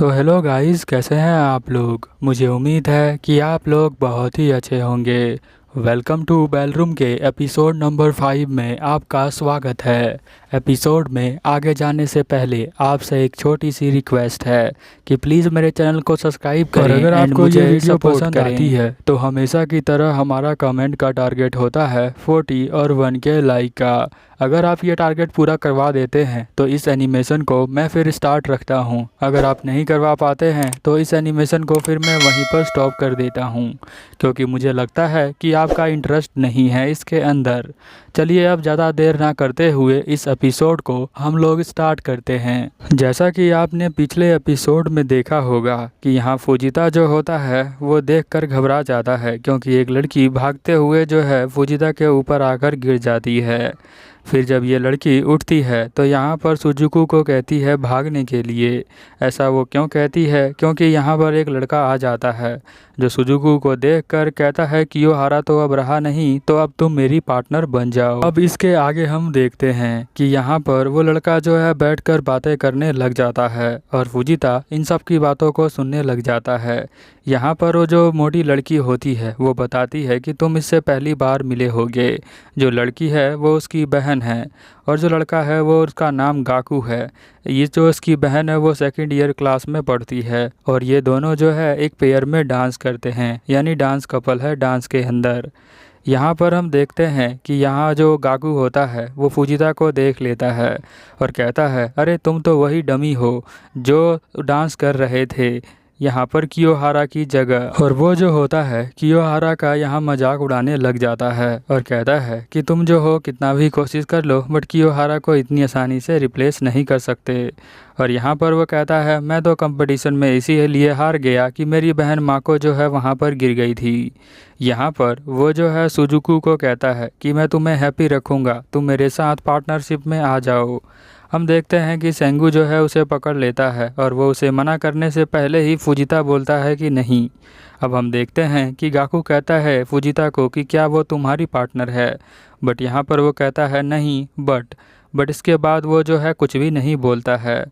तो hello guys, कैसे हैं आप लोग। मुझे उम्मीद है कि आप लोग बहुत ही अच्छे होंगे। वेलकम टू बेलरूम के एपिसोड नंबर 5 में आपका स्वागत है। एपिसोड में आगे जाने से पहले आपसे एक छोटी सी रिक्वेस्ट है कि प्लीज़ मेरे चैनल को सब्सक्राइब करें। और अगर एंड आपको मुझे ये वीडियो सपोर्ट पसंद करें। आती है तो हमेशा की तरह हमारा कमेंट का टारगेट होता है 40 और 1 के लाइक का। अगर आप ये टारगेट पूरा करवा देते हैं तो इस एनिमेशन को मैं फिर स्टार्ट रखता हूँ। अगर आप नहीं करवा पाते हैं तो इस एनिमेशन को फिर मैं वहीं पर स्टॉप कर देता हूँ, क्योंकि मुझे लगता है कि आपका इंटरेस्ट नहीं है इसके अंदर। चलिए अब ज़्यादा देर ना करते हुए इस एपिसोड को हम लोग स्टार्ट करते हैं। जैसा कि आपने पिछले एपिसोड में देखा होगा कि यहाँ फुजिता जो होता है वो देखकर घबरा जाता है, क्योंकि एक लड़की भागते हुए जो है फुजिता के ऊपर आकर गिर जाती है। फिर जब ये लड़की उठती है तो यहाँ पर सुजुको को कहती है भागने के लिए। ऐसा वो क्यों कहती है? क्योंकि यहाँ पर एक लड़का आ जाता है जो सुजुको को देखकर कहता है कि योहारा तो अब रहा नहीं, तो अब तुम मेरी पार्टनर बन जाओ। अब इसके आगे हम देखते हैं कि यहाँ पर वो लड़का जो है बैठकर बातें करने लग जाता है और फुजिता इन सब की बातों को सुनने लग जाता है। यहाँ पर वो जो मोटी लड़की होती है वो बताती है कि तुम इससे पहली बार मिले होगे। जो लड़की है वो उसकी बहन है और जो लड़का है वो उसका नाम गाकू है। ये जो इसकी बहन है वो सेकंड ईयर क्लास में पढ़ती है और ये दोनों जो है एक पेयर में डांस करते हैं, यानी डांस कपल है डांस के अंदर। यहाँ पर हम देखते हैं कि यहाँ जो गाकू होता है वो फुजिता को देख लेता है और कहता है, अरे तुम तो वही डमी हो जो डांस कर रहे थे यहाँ पर कियोहारा की जगह। और वो जो होता है कियोहारा का यहाँ मजाक उड़ाने लग जाता है और कहता है कि तुम जो हो कितना भी कोशिश कर लो बट कियोहारा को इतनी आसानी से रिप्लेस नहीं कर सकते। और यहाँ पर वो कहता है, मैं तो कंपटीशन में इसीलिए हार गया कि मेरी बहन माको जो है वहाँ पर गिर गई थी। यहाँ पर वो जो है सुजुको को कहता है कि मैं तुम्हें हैप्पी रखूँगा, तुम मेरे साथ पार्टनरशिप में आ जाओ। हम देखते हैं कि सेंगू जो है उसे पकड़ लेता है और वो उसे मना करने से पहले ही फुजिता बोलता है कि नहीं। अब हम देखते हैं कि गाकू कहता है फुजिता को कि क्या वो तुम्हारी पार्टनर है, बट यहाँ पर वो कहता है नहीं। बट इसके बाद वो जो है कुछ भी नहीं बोलता है,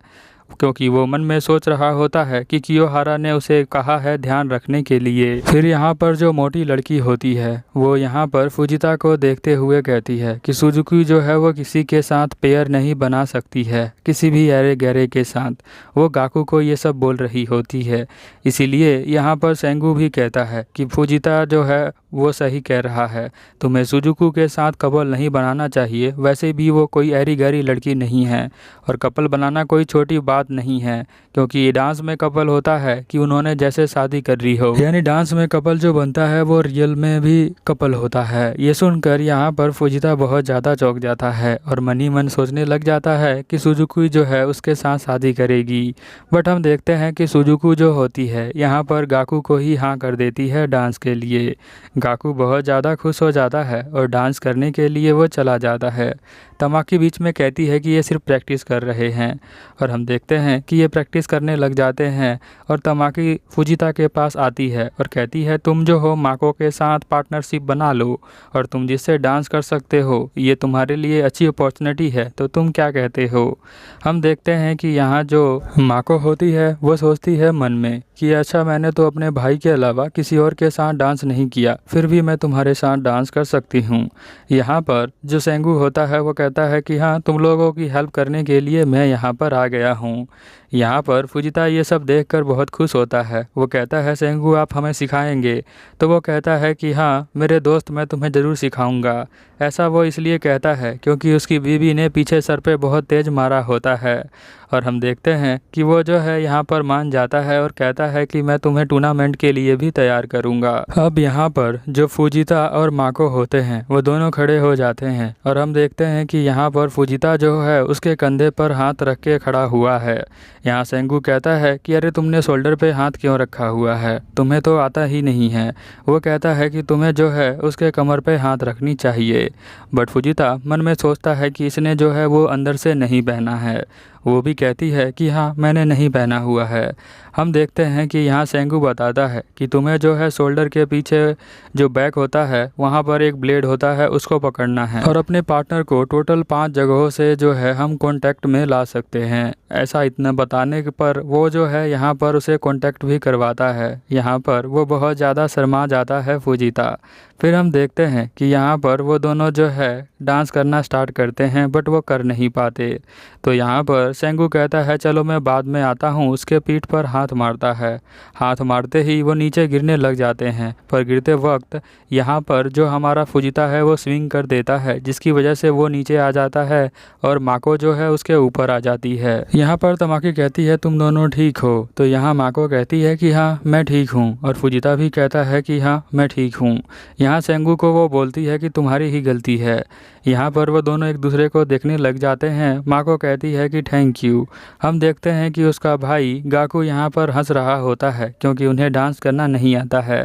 क्योंकि वो मन में सोच रहा होता है कि कियोहारा ने उसे कहा है ध्यान रखने के लिए। फिर यहाँ पर जो मोटी लड़की होती है वो यहाँ पर फुजिता को देखते हुए कहती है कि सुजुकी जो है वो किसी के साथ पेयर नहीं बना सकती है, किसी भी ऐरे गहरे के साथ। वो गाकू को ये सब बोल रही होती है। इसीलिए यहाँ पर सेंगू भी कहता है कि फुजिता जो है वो सही कह रहा है, तुम्हें सुजुकी के साथ कपल नहीं बनाना चाहिए। वैसे भी वो कोई ऐरी गहरी लड़की नहीं है और कपल बनाना कोई छोटी बात नहीं है, क्योंकि ये डांस में कपल होता है कि उन्होंने जैसे शादी कर ली हो, यानी डांस में कपल जो बनता है वो रियल में भी कपल होता है। ये सुनकर यहाँ पर फुजिता बहुत ज़्यादा चौंक जाता है और मन ही मन सोचने लग जाता है कि सुजुकी जो है उसके साथ शादी करेगी। बट हम देखते हैं कि सुजुकी जो होती है यहाँ पर गाकू को ही हाँ कर देती है डांस के लिए। गाकू बहुत ज़्यादा खुश हो जाता है और डांस करने के लिए वो चला जाता है। तमाकी बीच में कहती है कि ये सिर्फ प्रैक्टिस कर रहे हैं और हम देखते हैं कि ये प्रैक्टिस करने लग जाते हैं। और तमाकी फुजिता के पास आती है और कहती है, तुम जो हो माको के साथ पार्टनरशिप बना लो और तुम जिससे डांस कर सकते हो, ये तुम्हारे लिए अच्छी अपॉर्चुनिटी है, तो तुम क्या कहते हो। हम देखते हैं कि यहाँ जो माको होती है वो सोचती है मन में कि अच्छा, मैंने तो अपने भाई के अलावा किसी और के साथ डांस नहीं किया, फिर भी मैं तुम्हारे साथ डांस कर सकती हूँ। यहाँ पर जो सेंगू होता है वो कहता है कि हाँ, तुम लोगों की हेल्प करने के लिए मैं यहाँ पर आ गया हूँ। यहाँ पर फुजिता ये सब देखकर बहुत खुश होता है। वो कहता है, सेंगू आप हमें सिखाएंगे? तो वो कहता है कि हाँ मेरे दोस्त, मैं तुम्हें ज़रूर सिखाऊंगा। ऐसा वो इसलिए कहता है क्योंकि उसकी बीवी ने पीछे सर पे बहुत तेज़ मारा होता है। और हम देखते हैं कि वो जो है यहाँ पर मान जाता है और कहता है कि मैं तुम्हें टूर्नामेंट के लिए भी तैयार करूँगा। अब यहाँ पर जो फुजिता और माको होते हैं वो दोनों खड़े हो जाते हैं और हम देखते हैं कि यहाँ पर फुजिता जो है उसके कंधे पर हाथ रख के खड़ा हुआ है। यहाँ सेंगू कहता है कि अरे तुमने शोल्डर पे हाथ क्यों रखा हुआ है, तुम्हें तो आता ही नहीं है। वो कहता है कि तुम्हें जो है उसके कमर पे हाथ रखनी चाहिए। बट फुजिता मन में सोचता है कि इसने जो है वो अंदर से नहीं पहना है वो भी कहती है कि हाँ मैंने नहीं पहना हुआ है। हम देखते हैं कि यहाँ सेंगू बताता है कि तुम्हें जो है शोल्डर के पीछे जो बैक होता है वहाँ पर एक ब्लेड होता है, उसको पकड़ना है और अपने पार्टनर को टोटल 5 जगहों से जो है हम कांटेक्ट में ला सकते हैं। ऐसा इतना बताने पर वो जो है यहाँ पर उसे कांटेक्ट भी करवाता है। यहाँ पर वो बहुत ज़्यादा शर्मा जाता है फुजिता। फिर हम देखते हैं कि यहाँ पर वो दोनों जो है डांस करना स्टार्ट करते हैं, बट वो कर नहीं पाते। तो यहाँ पर सेंगू कहता है चलो मैं बाद में आता हूँ, उसके पीठ पर हाथ मारता है। हाथ मारते ही वो नीचे गिरने लग जाते हैं, पर गिरते वक्त यहाँ पर जो हमारा फुजिता है वो स्विंग कर देता है, जिसकी वजह से वो नीचे आ जाता है और माको जो है उसके ऊपर आ जाती है। यहाँ पर तमाकी कहती है तुम दोनों ठीक हो, तो यहाँ माको कहती है कि हाँ मैं ठीक हूँ, और फुजिता भी कहता है कि हाँ मैं ठीक हूँ। यहाँ सेंगू को वो बोलती है कि तुम्हारी ही गलती है। यहाँ पर वो दोनों एक दूसरे को देखने लग जाते हैं। माको कहती है कि थैंक यू। हम देखते हैं कि उसका भाई गाकू यहाँ पर हंस रहा होता है क्योंकि उन्हें डांस करना नहीं आता है।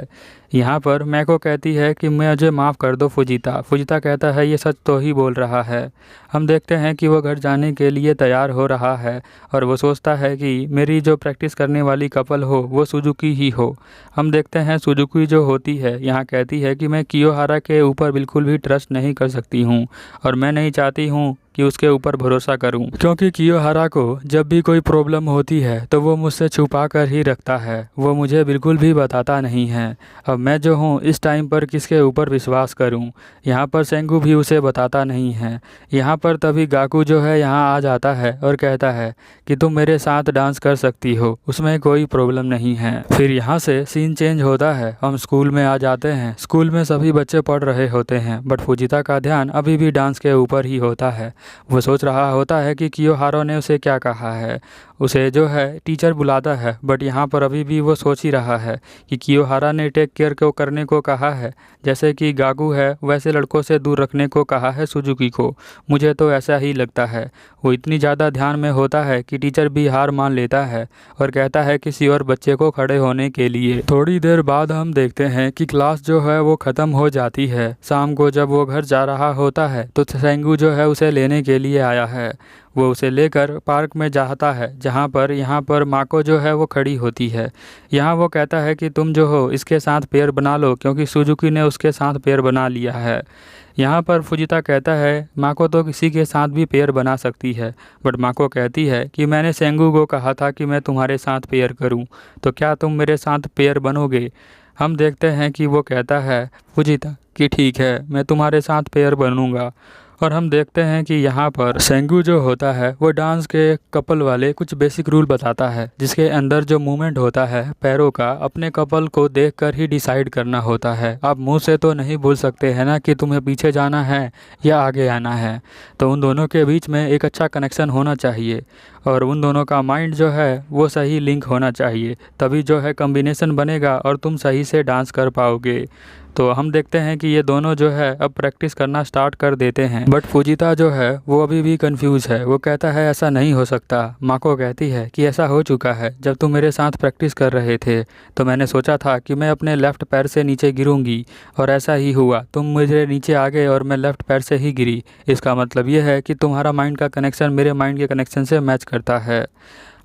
यहाँ पर मैको कहती है कि मुझे माफ़ कर दो फुजिता। फुजिता कहता है ये सच तो ही बोल रहा है। हम देखते हैं कि वो घर जाने के लिए तैयार हो रहा है और वो सोचता है कि मेरी जो प्रैक्टिस करने वाली कपल हो वो सुजुकी ही हो। हम देखते हैं सुजुकी जो होती है यहाँ कहती है कि मैं कियोहारा के ऊपर बिल्कुल भी ट्रस्ट नहीं कर सकती हूँ और मैं नहीं चाहती हूँ कि उसके ऊपर भरोसा करूं, क्योंकि कियोहारा को जब भी कोई प्रॉब्लम होती है तो वो मुझसे छुपा कर ही रखता है, वो मुझे बिल्कुल भी बताता नहीं है। अब मैं जो हूँ इस टाइम पर किसके ऊपर विश्वास करूं? यहाँ पर सेंगू भी उसे बताता नहीं है। यहाँ पर तभी गाकू जो है यहाँ आ जाता है और कहता है कि तुम मेरे साथ डांस कर सकती हो, उसमें कोई प्रॉब्लम नहीं है। फिर यहाँ से सीन चेंज होता है, हम स्कूल में आ जाते हैं। स्कूल में सभी बच्चे पढ़ रहे होते हैं, बट फुजिता का ध्यान अभी भी डांस के ऊपर ही होता है। वो सोच रहा होता है कि कियोहारा ने उसे क्या कहा है। उसे जो है टीचर बुलाता है, बट यहाँ पर अभी भी वो सोच ही रहा है कि कियोहारा ने टेक केयर को करने को कहा है, जैसे कि गाकू है वैसे लड़कों से दूर रखने को कहा है सुजुकी को। मुझे तो ऐसा ही लगता है। वो इतनी ज़्यादा ध्यान में होता है कि टीचर भी हार मान लेता है और कहता है किसी और बच्चे को खड़े होने के लिए। थोड़ी देर बाद हम देखते हैं कि क्लास जो है वो ख़त्म हो जाती है। शाम को जब वो घर जा रहा होता है तो सेंगू जो है उसे लेने के लिए आया है। वो उसे लेकर पार्क में जाता है, जहाँ पर यहाँ पर माको जो है वो खड़ी होती है। यहाँ वो कहता है कि तुम जो हो इसके साथ पेयर बना लो, क्योंकि सुजुकी ने उसके साथ पेयर बना लिया है। यहाँ पर फुजिता कहता है माको तो किसी के साथ भी पेयर बना सकती है, बट माको कहती है कि मैंने सेंगू को कहा था कि मैं तुम्हारे साथ पेयर करूँ, तो क्या तुम मेरे साथ पेयर बनोगे? हम देखते हैं कि वो कहता है फुजिता कि ठीक है मैं तुम्हारे साथ पेयर बनूंगा। और हम देखते हैं कि यहाँ पर सेंगू जो होता है वो डांस के कपल वाले कुछ बेसिक रूल बताता है, जिसके अंदर जो मूवमेंट होता है पैरों का अपने कपल को देखकर ही डिसाइड करना होता है। आप मुंह से तो नहीं बोल सकते हैं ना कि तुम्हें पीछे जाना है या आगे आना है। तो उन दोनों के बीच में एक अच्छा कनेक्शन होना चाहिए और उन दोनों का माइंड जो है वो सही लिंक होना चाहिए, तभी जो है कॉम्बिनेशन बनेगा और तुम सही से डांस कर पाओगे। तो हम देखते हैं कि ये दोनों जो है अब प्रैक्टिस करना स्टार्ट कर देते हैं, बट फुजिता जो है वो अभी भी कंफ्यूज है। वो कहता है ऐसा नहीं हो सकता। माको कहती है कि ऐसा हो चुका है, जब तुम मेरे साथ प्रैक्टिस कर रहे थे तो मैंने सोचा था कि मैं अपने लेफ़्ट पैर से नीचे गिरूंगी और ऐसा ही हुआ, तुम मुझे नीचे आ गए और मैं लेफ़्ट पैर से ही गिरी। इसका मतलब ये है कि तुम्हारा माइंड का कनेक्शन मेरे माइंड के कनेक्शन से मैच करता है।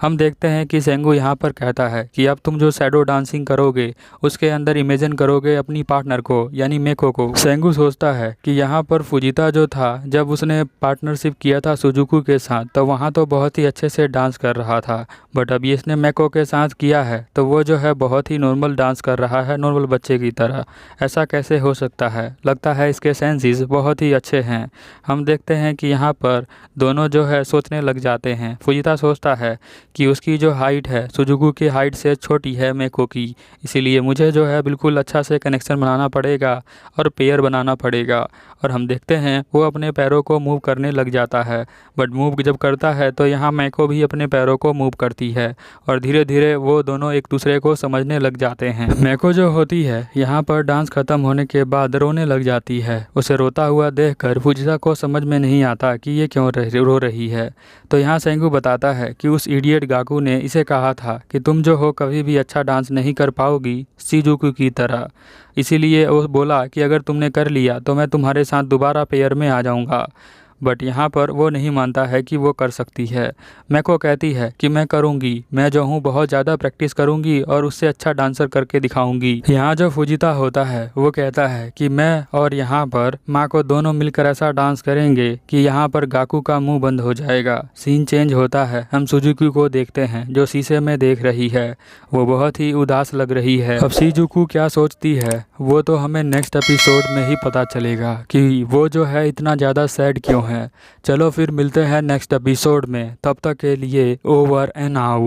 हम देखते हैं कि सेंगू यहाँ पर कहता है कि अब तुम जो शैडो डांसिंग करोगे उसके अंदर इमेजिन करोगे अपनी पार्टनर को, यानी मेको को। सेंगू सोचता है कि यहाँ पर फुजिता जो था जब उसने पार्टनरशिप किया था सुजुकी के साथ तो वहाँ तो बहुत ही अच्छे से डांस कर रहा था, बट अभी इसने मेको के साथ किया है तो वो जो है बहुत ही नॉर्मल डांस कर रहा है, नॉर्मल बच्चे की तरह। ऐसा कैसे हो सकता है? लगता है इसके सेंसेस बहुत ही अच्छे हैं। हम देखते हैं कि यहाँ पर दोनों जो है सोचने लग जाते हैं। फुजिता सोचता है कि उसकी जो हाइट है सुजुकी की हाइट से छोटी है मेको की, इसीलिए मुझे जो है बिल्कुल अच्छा से कनेक्शन बनाना पड़ेगा और पेयर बनाना पड़ेगा। और हम देखते हैं वो अपने पैरों को मूव करने लग जाता है, बट मूव जब करता है तो यहाँ मेको भी अपने पैरों को मूव करती है और धीरे धीरे वो दोनों एक दूसरे को समझने लग जाते हैं। मेको जो होती है यहाँ पर डांस खत्म होने के बाद रोने लग जाती है। उसे रोता हुआ देखकर फुजिता को समझ में नहीं आता कि ये क्यों रो रही है। तो यहाँ सेंगू बताता है कि उस इडियट गाकू ने इसे कहा था कि तुम जो हो कभी भी अच्छा डांस नहीं कर पाओगी शिजुकी की तरह, इसीलिए वो बोला कि अगर तुमने कर लिया तो मैं तुम्हारे साथ दोबारा पेयर में आ जाऊंगा। बट यहाँ पर वो नहीं मानता है कि वो कर सकती है। मैको कहती है कि मैं करूँगी, मैं जो हूँ बहुत ज़्यादा प्रैक्टिस करूँगी और उससे अच्छा डांसर करके दिखाऊंगी। यहाँ जो फुजिता होता है वो कहता है कि मैं और यहाँ पर माको दोनों मिलकर ऐसा डांस करेंगे कि यहाँ पर गाकू का मुंह बंद हो जाएगा। सीन चेंज होता है, हम सुजुकी को देखते हैं जो शीशे में देख रही है। वो बहुत ही उदास लग रही है। अब शिजुकू क्या सोचती है वो तो हमें नेक्स्ट एपिसोड में ही पता चलेगा कि वो जो है इतना ज़्यादा सैड क्यों है। चलो फिर मिलते हैं नेक्स्ट एपिसोड में, तब तक के लिए ओवर एंड आउट।